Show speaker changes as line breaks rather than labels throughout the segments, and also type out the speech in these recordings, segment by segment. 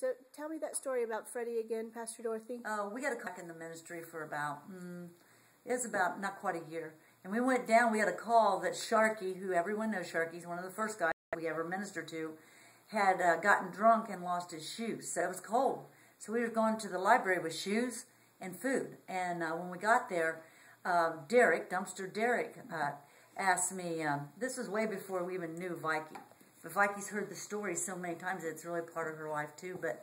So tell me that story about Freddie again, Pastor Dorothy.
We got a call in the ministry for about, it's about not quite a year. And we went down, we had a call that Sharky, who everyone knows Sharky, he's one of the first guys we ever ministered to, had gotten drunk and lost his shoes. So it was cold. So we were going to the library with shoes and food. And when we got there, Dumpster Derek, asked me, this was way before we even knew Vicky. But Vicky's heard the story so many times that it's really part of her life too. But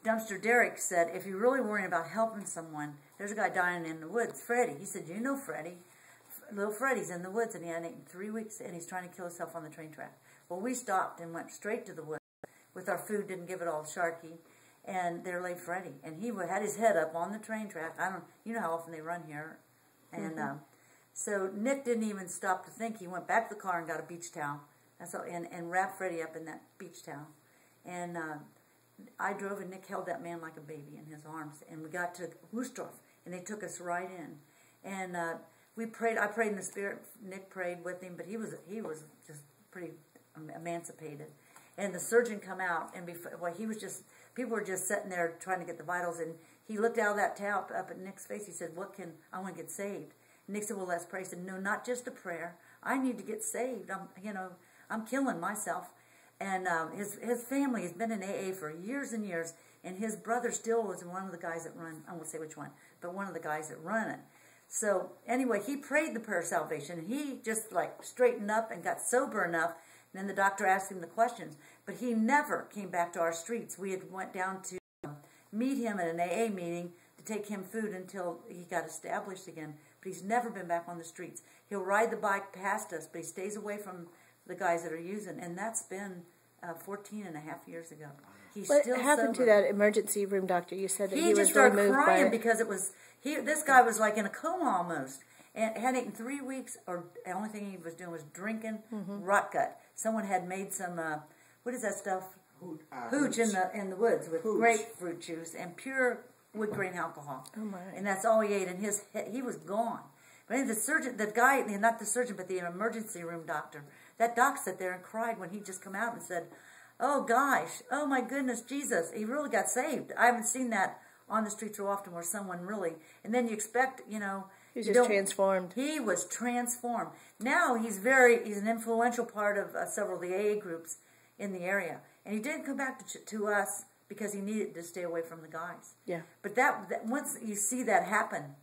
Dumpster Derek said, if you're really worrying about helping someone, there's a guy dying in the woods, Freddie. He said, you know Freddie. Little Freddie's in the woods, and he hadn't eaten 3 weeks, and he's trying to kill himself on the train track. Well, we stopped and went straight to the woods with our food, didn't give it all to Sharky, and there lay Freddie. And he had his head up on the train track. You know how often they run here. And so Nick didn't even stop to think. He went back to the car and got a beach towel. That's all, and wrapped Freddie up in that beach towel. And I drove, and Nick held that man like a baby in his arms. And we got to Woostroff, and they took us right in. And we prayed. I prayed in the Spirit. Nick prayed with him, but he was just pretty emancipated. And the surgeon come out, and he was just, people were just sitting there trying to get the vitals, and he looked out of that towel up at Nick's face. He said, I want to get saved. And Nick said, well, let's pray. He said, no, not just a prayer. I need to get saved. I'm killing myself. And his family has been in AA for years and years, and his brother still was one of the guys that run, I won't say which one, but one of the guys that run it. So anyway, he prayed the prayer of salvation, and he just like straightened up and got sober enough. And then the doctor asked him the questions, but he never came back to our streets. We had went down to meet him at an AA meeting to take him food until he got established again. But he's never been back on the streets. He'll ride the bike past us, but he stays away from the guys that are using, and that's been 14 and a half years ago. He's
what
still
happened
sober.
to that emergency room doctor? You said that he was
just started
removed
crying because it was this guy was like in a coma almost, and hadn't eaten 3 weeks, or the only thing he was doing was drinking rot gut. Someone had made some what is that stuff? Hooch in the woods with grapefruit juice and pure wood grain alcohol.
Oh my!
And that's all he ate, and he was gone. But anyway, the surgeon, the guy, not the surgeon, but the emergency room doctor, that doc sat there and cried when he just come out and said, oh gosh, oh my goodness, Jesus, he really got saved. I haven't seen that on the street so often where someone really, and then you expect,
he was just transformed.
He was transformed. Now he's an influential part of several of the AA groups in the area. And he didn't come back to us because he needed to stay away from the guys. Yeah. But that once you see that happen,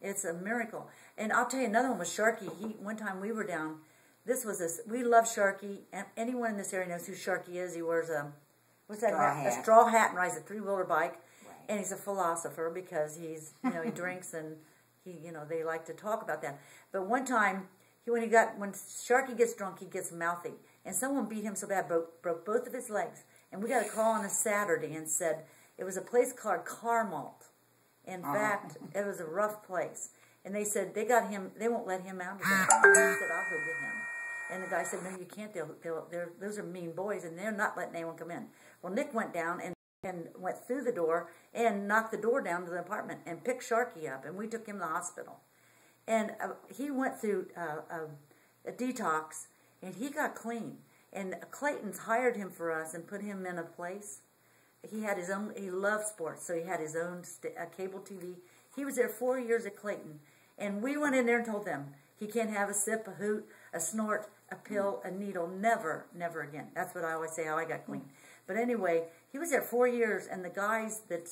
it's a miracle. And I'll tell you another one was Sharky. One time we were down, we love Sharky. Anyone in this area knows who Sharky is. He wears a straw hat and rides a 3-wheeler bike. Right. And he's a philosopher because he's, he drinks and they like to talk about that. But one time, when Sharky gets drunk, he gets mouthy. And someone beat him so bad, broke both of his legs. And we got a call on a Saturday and said it was a place called Carmalt. In fact, it was a rough place. And they said they won't let him out of there. He said, I'll go get him. And the guy said, no, you can't. Those are mean boys, and they're not letting anyone come in. Well, Nick went down and went through the door and knocked the door down to the apartment and picked Sharky up, and we took him to the hospital. And he went through a detox, and he got clean. And Clayton's hired him for us and put him in a place. He had his own, he loved sports, so he had his own cable TV. He was there 4 years at Clayton. And we went in there and told them, he can't have a sip, a hoot, a snort, a pill, a needle, never, never again. That's what I always say, how I got clean. But anyway, he was there 4 years, and the guys that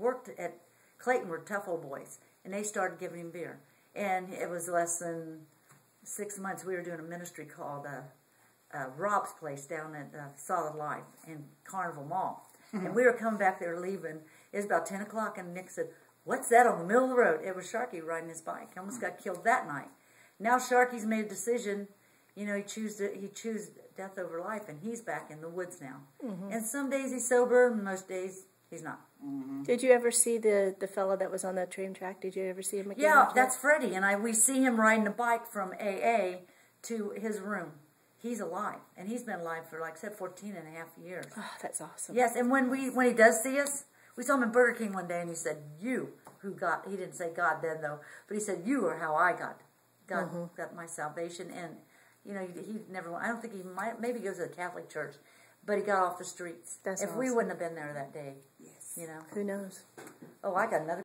worked at Clayton were tough old boys, and they started giving him beer. And it was less than 6 months. We were doing a ministry called Rob's Place down at Solid Life in Carnival Mall. And we were coming back there leaving. It was about 10 o'clock, and Nick said, what's that on the middle of the road? It was Sharky riding his bike. He almost got killed that night. Now Sharky's made a decision. He chose death over life, and he's back in the woods now. And some days he's sober, and most days he's not.
Did you ever see the fellow that was on that train track? Did you ever see him again?
Yeah, that's Freddie, and we see him riding a bike from AA to his room. He's alive, and he's been alive for, like I said, 14 and a half years.
Oh, that's awesome.
Yes, and when he does see us, we saw him in Burger King one day, and he said, you who got, he didn't say God then, though, but he said, you are how I got my salvation. And, he never, I don't think maybe he goes to the Catholic Church, but he got off the streets.
That's
if
awesome.
we wouldn't have been there that day,
Yes.
you know.
Who knows?
Oh, I got another